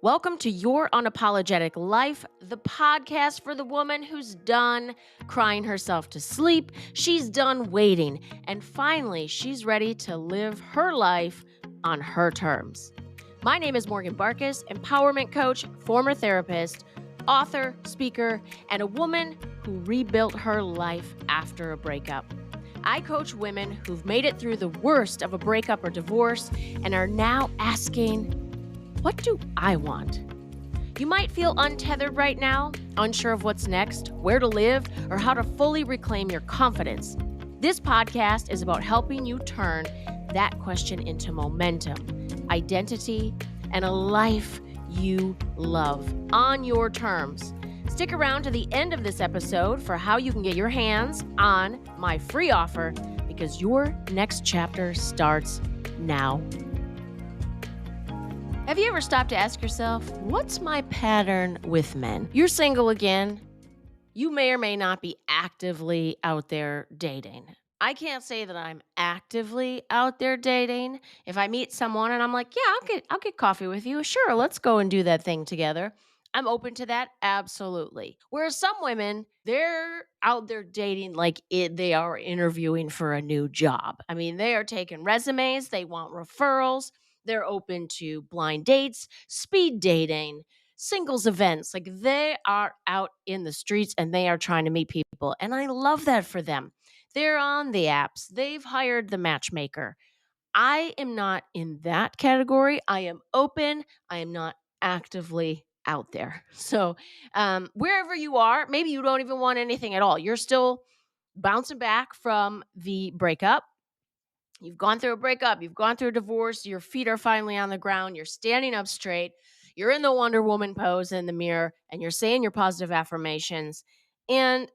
Welcome to Your Unapologetic Life, the podcast for the woman who's done crying herself to sleep, she's done waiting, and finally she's ready to live her life on her terms. My name is Morgan Barkus, empowerment coach, former therapist, author, speaker, and a woman who rebuilt her life after a breakup. I coach women who've made it through the worst of a breakup or divorce and are now asking, what do I want? You might feel untethered right now, unsure of what's next, where to live, or how to fully reclaim your confidence. This podcast is about helping you turn that question into momentum, identity, and a life you love on your terms. Stick around to the end of this episode for how you can get your hands on my free offer because your next chapter starts now. Have you ever stopped to ask yourself, what's my pattern with men? You're single again. You may or may not be actively out there dating. I can't say that I'm actively out there dating. If I meet someone and I'm like, yeah, I'll get coffee with you. Sure, let's go and do that thing together. I'm open to that, absolutely. Whereas some women, they're out there dating like they are interviewing for a new job. I mean, they are taking resumes, they want referrals, they're open to blind dates, speed dating, singles events. Like they are out in the streets and they are trying to meet people. And I love that for them. They're on the apps, they've hired the matchmaker. I am not in that category. I am open. I am not actively out there. So, wherever you are, maybe you don't even want anything at all. You're still bouncing back from the breakup. You've gone through a breakup, you've gone through a divorce, your feet are finally on the ground, you're standing up straight, you're in the Wonder Woman pose in the mirror, and you're saying your positive affirmations, and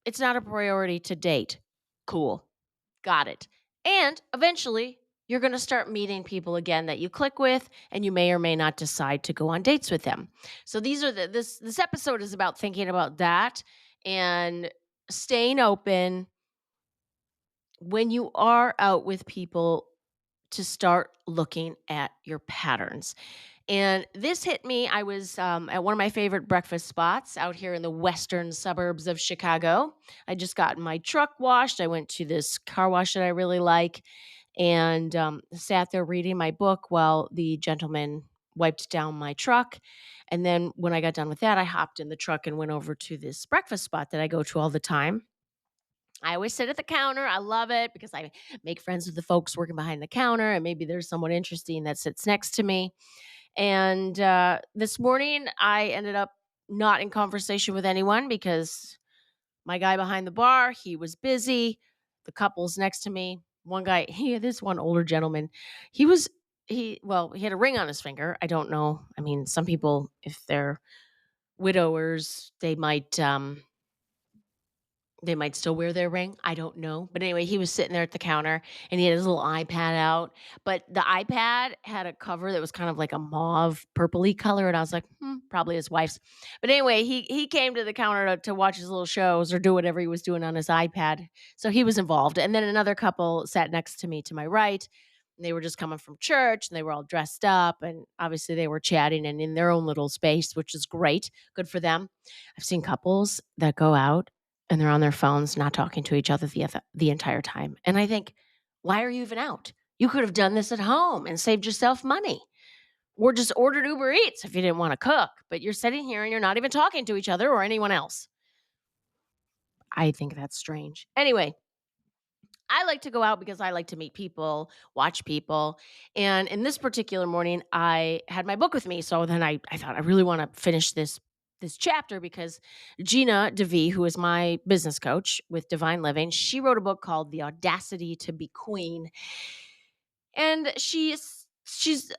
it's not a priority to date. Cool. Got it. And eventually, you're going to start meeting people again that you click with, and you may or may not decide to go on dates with them. So these are this episode is about thinking about that and staying open when you are out with people to start looking at your patterns. And this hit me. I was at one of my favorite breakfast spots out here in the western suburbs of Chicago. I just got my truck washed. I went to this car wash that I really like and sat there reading my book while the gentleman wiped down my truck. And then when I got done with that, I hopped in the truck and went over to this breakfast spot that I go to all the time. I always sit at the counter. I love it because I make friends with the folks working behind the counter, and maybe there's someone interesting that sits next to me. And this morning, I ended up not in conversation with anyone because my guy behind the bar, he was busy. The couples next to me, one guy, this one older gentleman, he was he had a ring on his finger. I don't know. I mean, some people, if they're widowers, they might still wear their ring. I don't know. But anyway, he was sitting there at the counter and he had his little iPad out. But the iPad had a cover that was kind of like a mauve purpley color. And I was like, probably his wife's. But anyway, he came to the counter to watch his little shows or do whatever he was doing on his iPad. So he was involved. And then another couple sat next to me to my right. And they were just coming from church and they were all dressed up. And obviously they were chatting and in their own little space, which is great. Good for them. I've seen couples that go out and they're on their phones, not talking to each other the entire time. And I think, why are you even out? You could have done this at home and saved yourself money or just ordered Uber Eats if you didn't want to cook, but you're sitting here and you're not even talking to each other or anyone else. I think that's strange. Anyway, I like to go out because I like to meet people, watch people. And in this particular morning, I had my book with me. So then I thought I really want to finish this chapter because Gina DeVee, who is my business coach with Divine Living, she wrote a book called The Audacity to Be Queen. And she's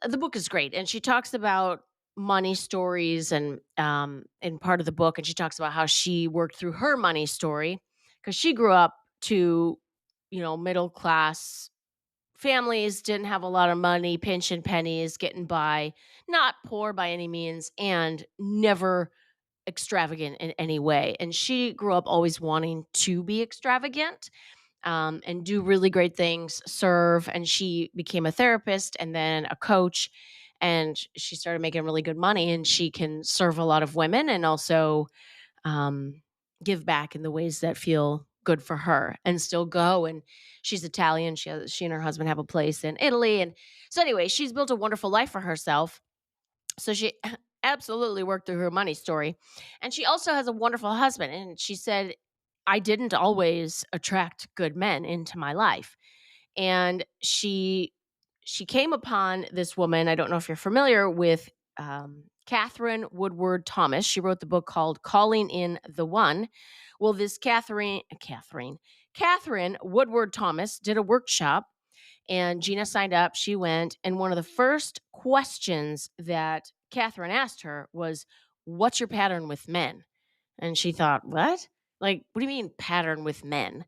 the book is great. And she talks about money stories and in part of the book, and she talks about how she worked through her money story because she grew up to middle class families, didn't have a lot of money, pinch and pennies, getting by, not poor by any means, and never extravagant in any way. And she grew up always wanting to be extravagant and do really great things, serve. And she became a therapist and then a coach. and she started making really good money, and she can serve a lot of women and also um, give back in the ways that feel good for her and still go. And she's Italian. She and her husband have a place in Italy. And so anyway, she's built a wonderful life for herself. So she absolutely worked through her money story. And she also has a wonderful husband. And she said, I didn't always attract good men into my life. And she came upon this woman. I don't know if you're familiar with Catherine Woodward Thomas. She wrote the book called Calling in the One. Well, this Catherine Woodward Thomas did a workshop, and Gina signed up. She went, and one of the first questions that Catherine asked her was, "What's your pattern with men?" And she thought, "What? Like, what do you mean pattern with men?"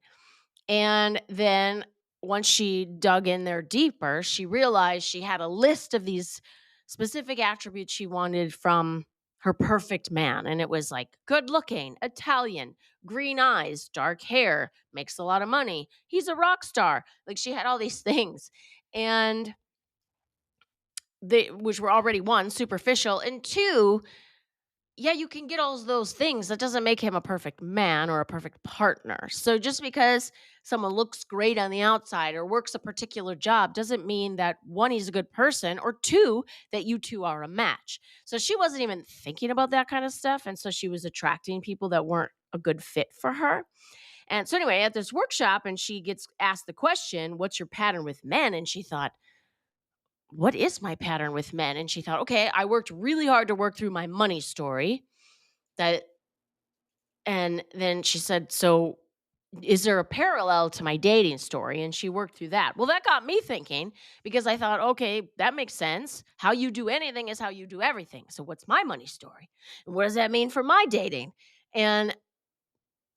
And then once she dug in there deeper, she realized she had a list of these specific attributes she wanted from her perfect man. And it was like good looking, Italian, green eyes, dark hair, makes a lot of money. He's a rock star. Like she had all these things. And they, which were already one, superficial, and two, yeah, you can get all those things. That doesn't make him a perfect man or a perfect partner. So just because someone looks great on the outside or works a particular job doesn't mean that one, he's a good person, or two, that you two are a match. So she wasn't even thinking about that kind of stuff. And so she was attracting people that weren't a good fit for her. And so anyway, at this workshop, and she gets asked the question, "What's your pattern with men?" And she thought, what is my pattern with men? And she thought, okay, I worked really hard to work through my money story. That And then she said, "So is there a parallel to my dating story?" And she worked through that. Well, that got me thinking because I thought, okay, that makes sense. How you do anything is how you do everything. So what's my money story? And what does that mean for my dating? And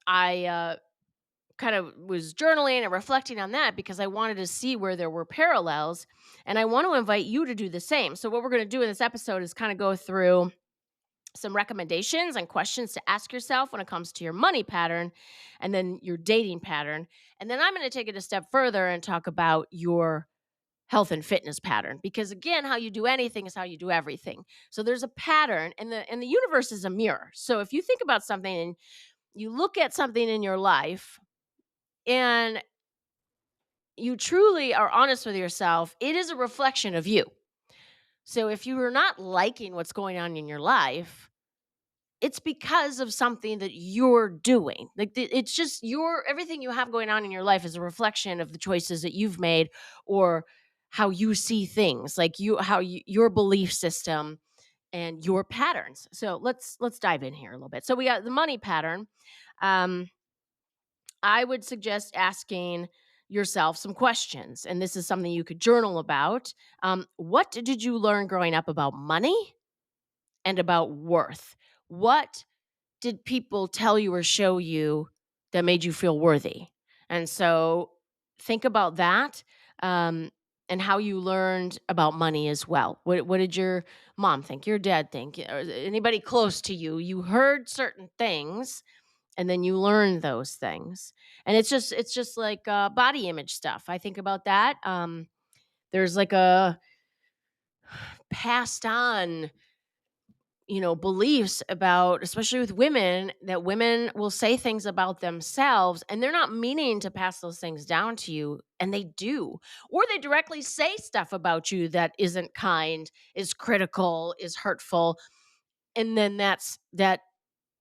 I kind of was journaling and reflecting on that because I wanted to see where there were parallels. And I want to invite you to do the same. So what we're going to do in this episode is kind of go through some recommendations and questions to ask yourself when it comes to your money pattern and then your dating pattern. And then I'm going to take it a step further and talk about your health and fitness pattern because again, how you do anything is how you do everything. So there's a pattern and the universe is a mirror. So if you think about something and you look at something in your life and you truly are honest with yourself, it is a reflection of you. So if you are not liking what's going on in your life, it's because of something that you're doing. Like it's just your everything you have going on in your life is a reflection of the choices that you've made or how you see things, like your belief system and your patterns. So let's dive in here a little bit. So we got the money pattern. Um, I would suggest asking yourself some questions, and this is something you could journal about. What did you learn growing up about money and about worth? What did people tell you or show you that made you feel worthy? And so think about that, and how you learned about money as well. What did your mom think, your dad think, or anybody close to you? You heard certain things and then you learn those things. And it's just like body image stuff. I think about that. There's like a passed on beliefs about, especially with women, that women will say things about themselves and they're not meaning to pass those things down to you, and they do. Or they directly say stuff about you that isn't kind, is critical, is hurtful, and then that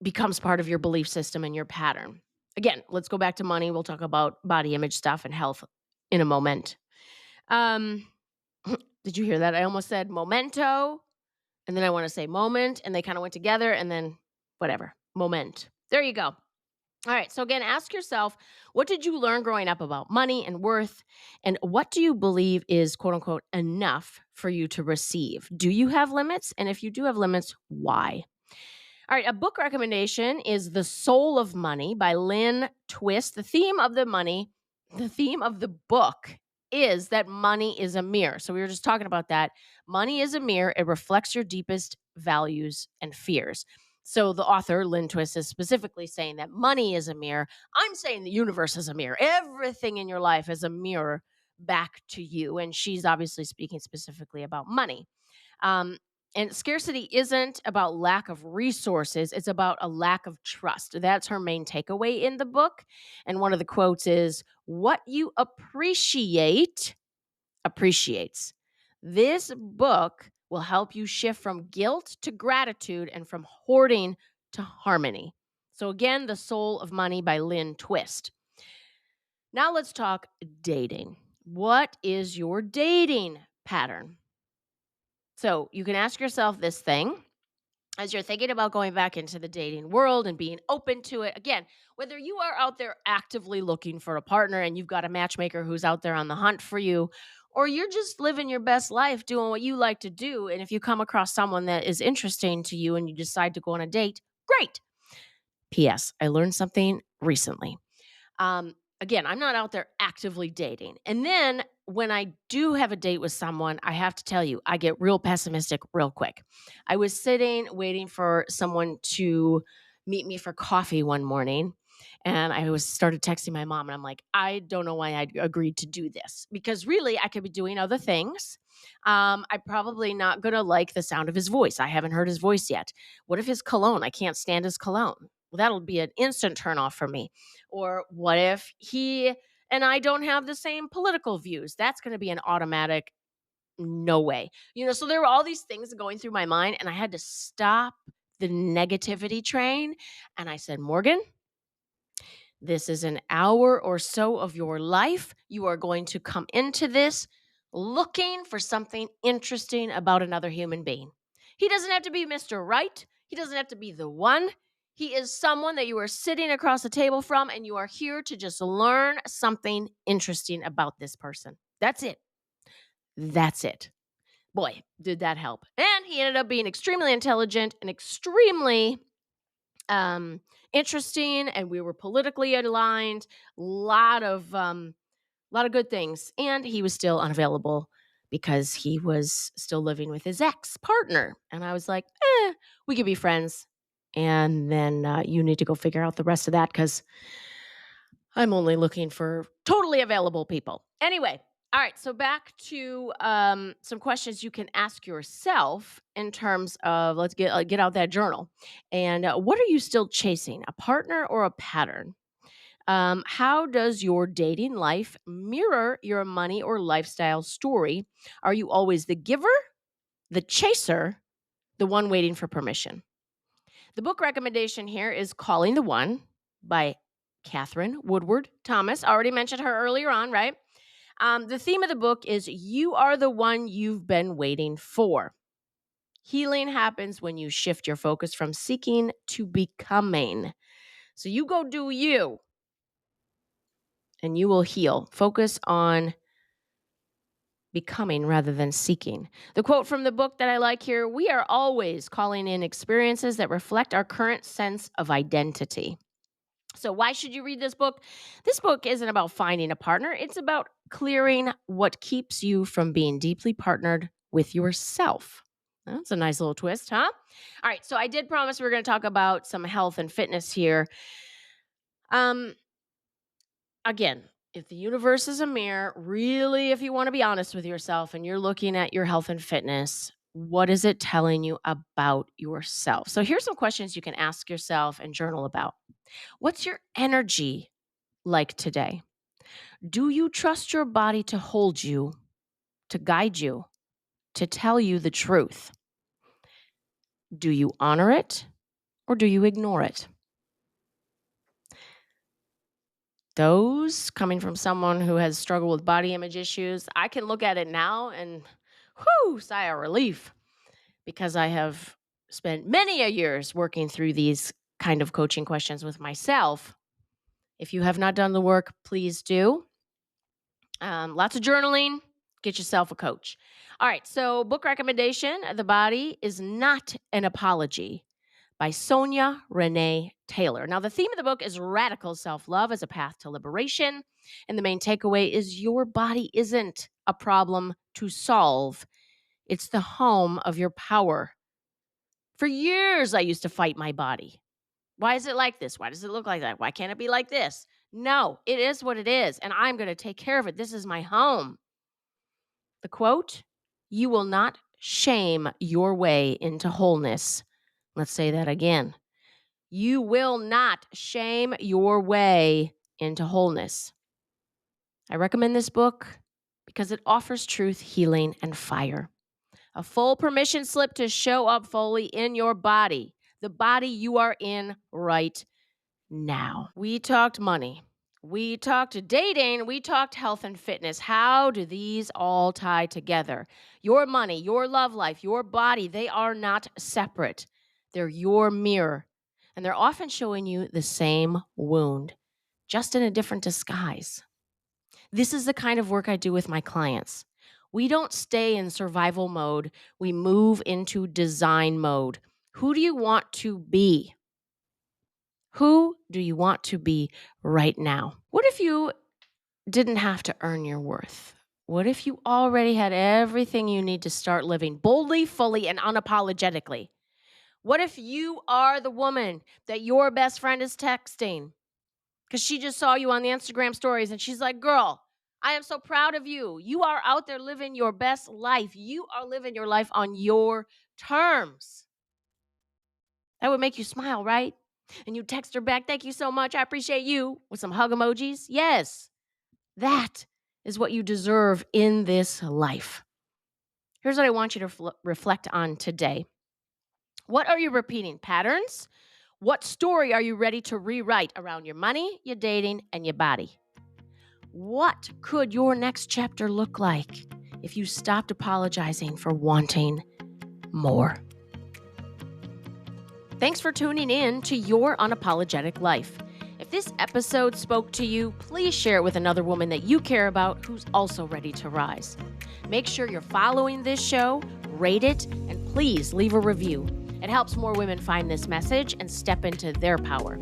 becomes part of your belief system and your pattern. Again, let's go back to money. We'll talk about body image stuff and health in a moment. Um did you hear that? I almost said memento and then I want to say moment, and they kind of went together, and then whatever, moment. There you go. All right. So, again, ask yourself, what did you learn growing up about money and worth? And what do you believe is quote unquote enough for you to receive? Do you have limits? And if you do have limits, why? All right, a book recommendation is The Soul of Money by Lynn Twist. The theme of the book is that money is a mirror. So we were just talking about that. Money is a mirror. It reflects your deepest values and fears. So the author, Lynn Twist, is specifically saying that money is a mirror. I'm saying the universe is a mirror. Everything in your life is a mirror back to you. And she's obviously speaking specifically about money. Um, and scarcity isn't about lack of resources, it's about a lack of trust. That's her main takeaway in the book. And one of the quotes is, "What you appreciate appreciates." This book will help you shift from guilt to gratitude and from hoarding to harmony. So, again, The Soul of Money by Lynn Twist. Now, let's talk dating. What is your dating pattern? So, you can ask yourself this thing as you're thinking about going back into the dating world and being open to it. Again, whether you are out there actively looking for a partner and you've got a matchmaker who's out there on the hunt for you, or you're just living your best life doing what you like to do. And if you come across someone that is interesting to you and you decide to go on a date, great. P.S. I learned something recently. Again, I'm not out there actively dating. And then when I do have a date with someone, I have to tell you, I get real pessimistic real quick. I was sitting waiting for someone to meet me for coffee one morning. And I was started texting my mom, and I'm like, I don't know why I agreed to do this because really I could be doing other things. I'm probably not gonna like the sound of his voice. I haven't heard his voice yet. What if his cologne? I can't stand his cologne. Well, that'll be an instant turn off for me. Or what if he and I don't have the same political views? That's going to be an automatic no way. So there were all these things going through my mind, and I had to stop the negativity train. And I said, Morgan, this is an hour or so of your life. You are going to come into this looking for something interesting about another human being. He doesn't have to be Mr. Right. He doesn't have to be the one. He is someone that you are sitting across the table from, and you are here to just learn something interesting about this person. That's it. That's it. Boy, did that help. And he ended up being extremely intelligent and extremely um, interesting, and we were politically aligned. Lot of good things, and he was still unavailable because he was still living with his ex partner. And I was like, we could be friends, and then you need to go figure out the rest of that because I'm only looking for totally available people. Anyway, all right. So back to some questions you can ask yourself in terms of let's get out that journal. And what are you still chasing, a partner or a pattern? How does your dating life mirror your money or lifestyle story? Are you always the giver, the chaser, the one waiting for permission? The book recommendation here is Calling the One by Catherine Woodward Thomas. Already mentioned her earlier on, right? The theme of the book is You Are the One You've Been Waiting For. Healing happens when you shift your focus from seeking to becoming. So you go do you, and you will heal. Focus on becoming rather than seeking. The quote from the book that I like here: we are always calling in experiences that reflect our current sense of identity. So, why should you read this book? This book isn't about finding a partner, it's about clearing what keeps you from being deeply partnered with yourself. That's a nice little twist, huh? All right, so I did promise we were going to talk about some health and fitness here. Um, Again, if the universe is a mirror, really, if you want to be honest with yourself and you're looking at your health and fitness, what is it telling you about yourself? So, here's some questions you can ask yourself and journal about. What's your energy like today? Do you trust your body to hold you, to guide you, to tell you the truth? Do you honor it or do you ignore it? Those coming from someone who has struggled with body image issues, I can look at it now and sigh of relief because I have spent many a years working through these kind of coaching questions with myself. If you have not done the work, please do. Lots of journaling. Get yourself a coach. All right. So, book recommendation: The Body is Not an Apology by Sonia Renee Taylor. Now, the theme of the book is radical self love as a path to liberation. And the main takeaway is your body isn't a problem to solve, it's the home of your power. For years, I used to fight my body. Why is it like this? Why does it look like that? Why can't it be like this? No, it is what it is, and I'm going to take care of it. This is my home. The quote: you will not shame your way into wholeness. Let's say that again. You will not shame your way into wholeness. I recommend this book because it offers truth, healing, and fire. A full permission slip to show up fully in your body, the body you are in right now. We talked money. We talked dating. We talked health and fitness. How do these all tie together? Your money, your love life, your body, they are not separate. They're your mirror. And they're often showing you the same wound, just in a different disguise. This is the kind of work I do with my clients. We don't stay in survival mode. We move into design mode. Who do you want to be? Who do you want to be right now? What if you didn't have to earn your worth? What if you already had everything you need to start living boldly, fully, and unapologetically? What if you are the woman that your best friend is texting because she just saw you on the Instagram stories and she's like, girl, I am so proud of you. You are out there living your best life. You are living your life on your terms. That would make you smile, right? And you text her back, thank you so much. I appreciate you, with some hug emojis. Yes, that is what you deserve in this life. Here's what I want you to reflect on today. What are you repeating? Patterns? What story are you ready to rewrite around your money, your dating, and your body? What could your next chapter look like if you stopped apologizing for wanting more? Thanks for tuning in to Your Unapologetic Life. If this episode spoke to you, please share it with another woman that you care about who's also ready to rise. Make sure you're following this show, rate it, and please leave a review. It helps more women find this message and step into their power.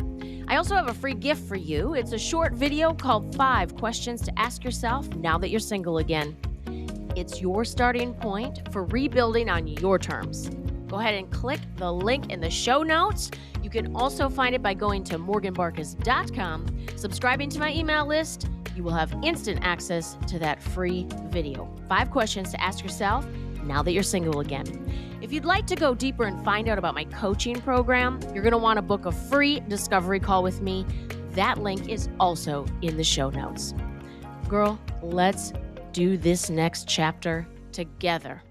I also have a free gift for you. It's a short video called 5 Questions to Ask Yourself Now That You're Single Again. It's your starting point for rebuilding on your terms. Go ahead and click the link in the show notes. You can also find it by going to morganbarkus.com, subscribing to my email list. You will have instant access to that free video. 5 questions to ask yourself now that you're single again. If you'd like to go deeper and find out about my coaching program, you're going to want to book a free discovery call with me. That link is also in the show notes. Girl, let's do this next chapter together.